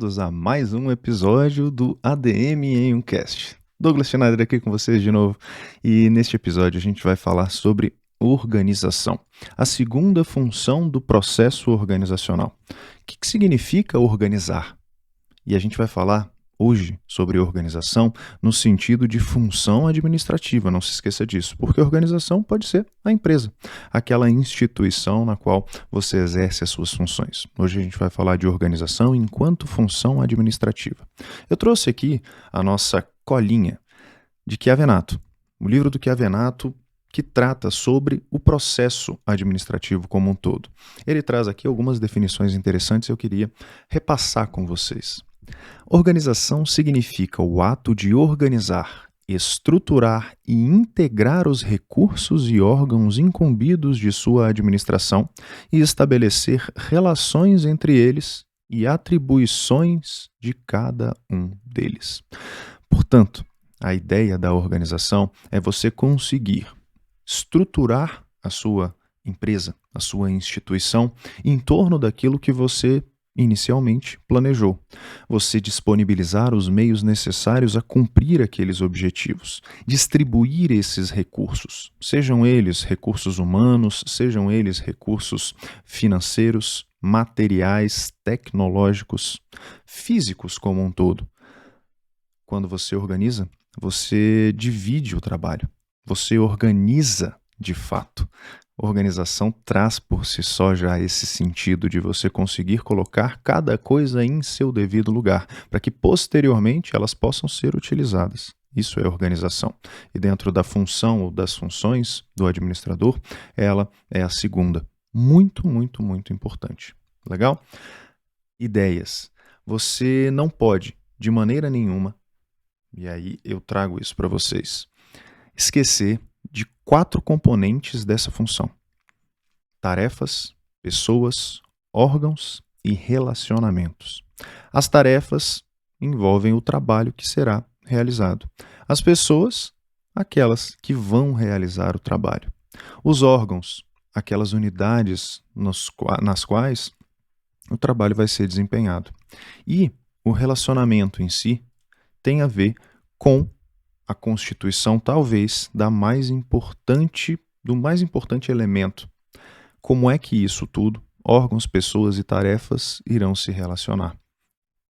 bem-vindos a mais um episódio do ADM em um Cast. Douglas Schneider aqui com vocês de novo, e neste episódio a gente vai falar sobre organização, a segunda função do processo organizacional. O que significa organizar? E a gente vai falar hoje sobre organização no sentido de função administrativa, não se esqueça disso, porque organização pode ser a empresa, aquela instituição na qual você exerce as suas funções. Hoje a gente vai falar de organização enquanto função administrativa. Eu trouxe aqui a nossa colinha de Chiavenato, o livro do Chiavenato que trata sobre o processo administrativo como um todo. Ele traz aqui algumas definições interessantes e eu queria repassar com vocês. Organização significa o ato de organizar, estruturar e integrar os recursos e órgãos incumbidos de sua administração e estabelecer relações entre eles e atribuições de cada um deles. Portanto, a ideia da organização é você conseguir estruturar a sua empresa, a sua instituição, em torno daquilo que você inicialmente planejou. Você disponibilizar os meios necessários a cumprir aqueles objetivos, distribuir esses recursos, sejam eles recursos humanos, sejam eles recursos financeiros, materiais, tecnológicos, físicos como um todo. Quando você organiza, você divide o trabalho, você organiza de fato. Organização traz por si só já esse sentido de você conseguir colocar cada coisa em seu devido lugar, para que posteriormente elas possam ser utilizadas. Isso é organização. E dentro da função ou das funções do administrador, ela é a segunda. Muito, muito, muito importante. Legal? Ideias. Você não pode, de maneira nenhuma, e aí eu trago isso para vocês, esquecer de 4 componentes dessa função: tarefas, pessoas, órgãos e relacionamentos. As tarefas envolvem o trabalho que será realizado. As pessoas, aquelas que vão realizar o trabalho. Os órgãos, aquelas unidades nas quais o trabalho vai ser desempenhado. E o relacionamento em si tem a ver com a constituição, talvez, do mais importante elemento. Como é que isso tudo, órgãos, pessoas e tarefas, irão se relacionar?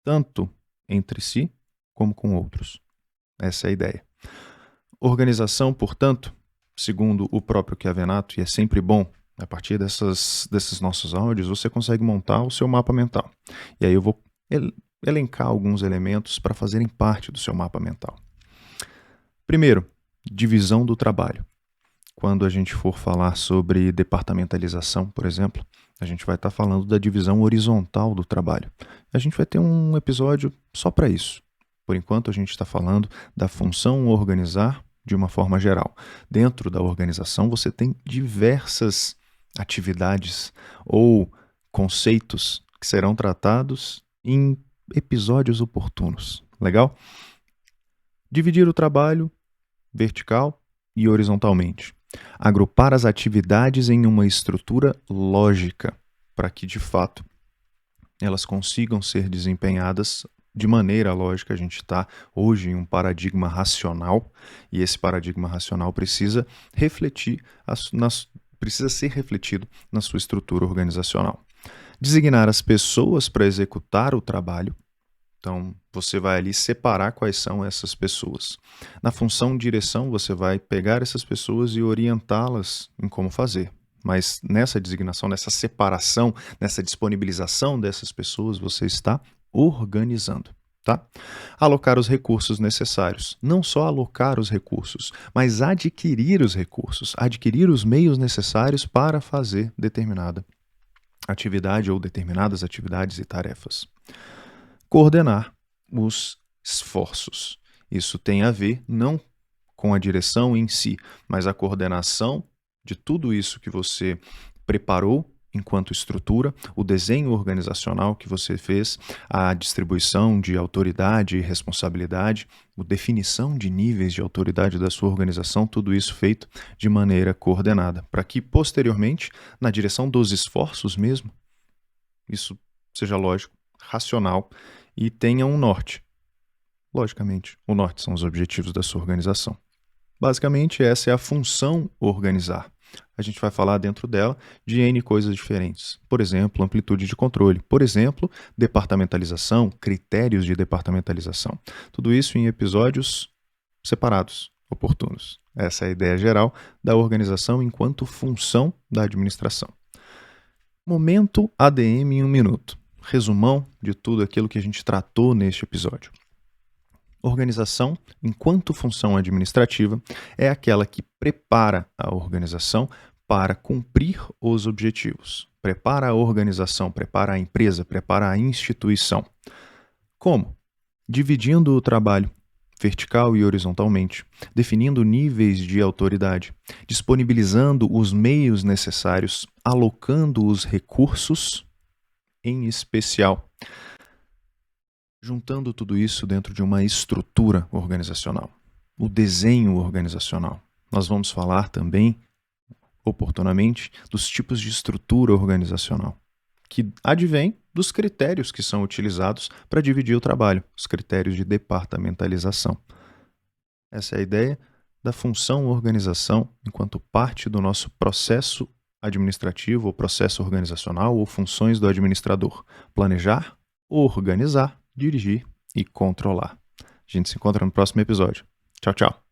Tanto entre si, como com outros. Essa é a ideia. Organização, portanto, segundo o próprio Chiavenato, e é sempre bom, a partir desses nossos áudios, você consegue montar o seu mapa mental. E aí eu vou elencar alguns elementos para fazerem parte do seu mapa mental. Primeiro, divisão do trabalho. Quando a gente for falar sobre departamentalização, por exemplo, a gente vai estar falando da divisão horizontal do trabalho. A gente vai ter um episódio só para isso. Por enquanto, a gente está falando da função organizar de uma forma geral. Dentro da organização, você tem diversas atividades ou conceitos que serão tratados em episódios oportunos. Legal? Dividir o trabalho vertical e horizontalmente. Agrupar as atividades em uma estrutura lógica, para que, de fato, elas consigam ser desempenhadas de maneira lógica. A gente está hoje em um paradigma racional, e esse paradigma racional precisa ser refletido na sua estrutura organizacional. Designar as pessoas para executar o trabalho. Então, você vai ali separar quais são essas pessoas. Na função direção, você vai pegar essas pessoas e orientá-las em como fazer. Mas nessa designação, nessa separação, nessa disponibilização dessas pessoas, você está organizando, tá? Alocar os recursos necessários. Não só alocar os recursos, mas adquirir os recursos, adquirir os meios necessários para fazer determinada atividade ou determinadas atividades e tarefas. Coordenar os esforços. Isso tem a ver não com a direção em si, mas a coordenação de tudo isso que você preparou enquanto estrutura, o desenho organizacional que você fez, a distribuição de autoridade e responsabilidade, a definição de níveis de autoridade da sua organização, tudo isso feito de maneira coordenada, para que posteriormente, na direção dos esforços mesmo, isso seja lógico, racional e tenha um norte. Logicamente, o norte são os objetivos da sua organização. Basicamente, essa é a função organizar. A gente vai falar dentro dela de N coisas diferentes. Por exemplo, amplitude de controle. Por exemplo, departamentalização, critérios de departamentalização. Tudo isso em episódios separados, oportunos. Essa é a ideia geral da organização enquanto função da administração. Momento ADM em 1 minuto. Resumão de tudo aquilo que a gente tratou neste episódio. Organização, enquanto função administrativa, é aquela que prepara a organização para cumprir os objetivos. Prepara a organização, prepara a empresa, prepara a instituição. Como? Dividindo o trabalho vertical e horizontalmente, definindo níveis de autoridade, disponibilizando os meios necessários, alocando os recursos, em especial, juntando tudo isso dentro de uma estrutura organizacional, o desenho organizacional. Nós vamos falar também, oportunamente, dos tipos de estrutura organizacional, que advém dos critérios que são utilizados para dividir o trabalho, os critérios de departamentalização. Essa é a ideia da função organização enquanto parte do nosso processo administrativo, ou processo organizacional, ou funções do administrador. Planejar, organizar, dirigir e controlar. A gente se encontra no próximo episódio. Tchau, tchau.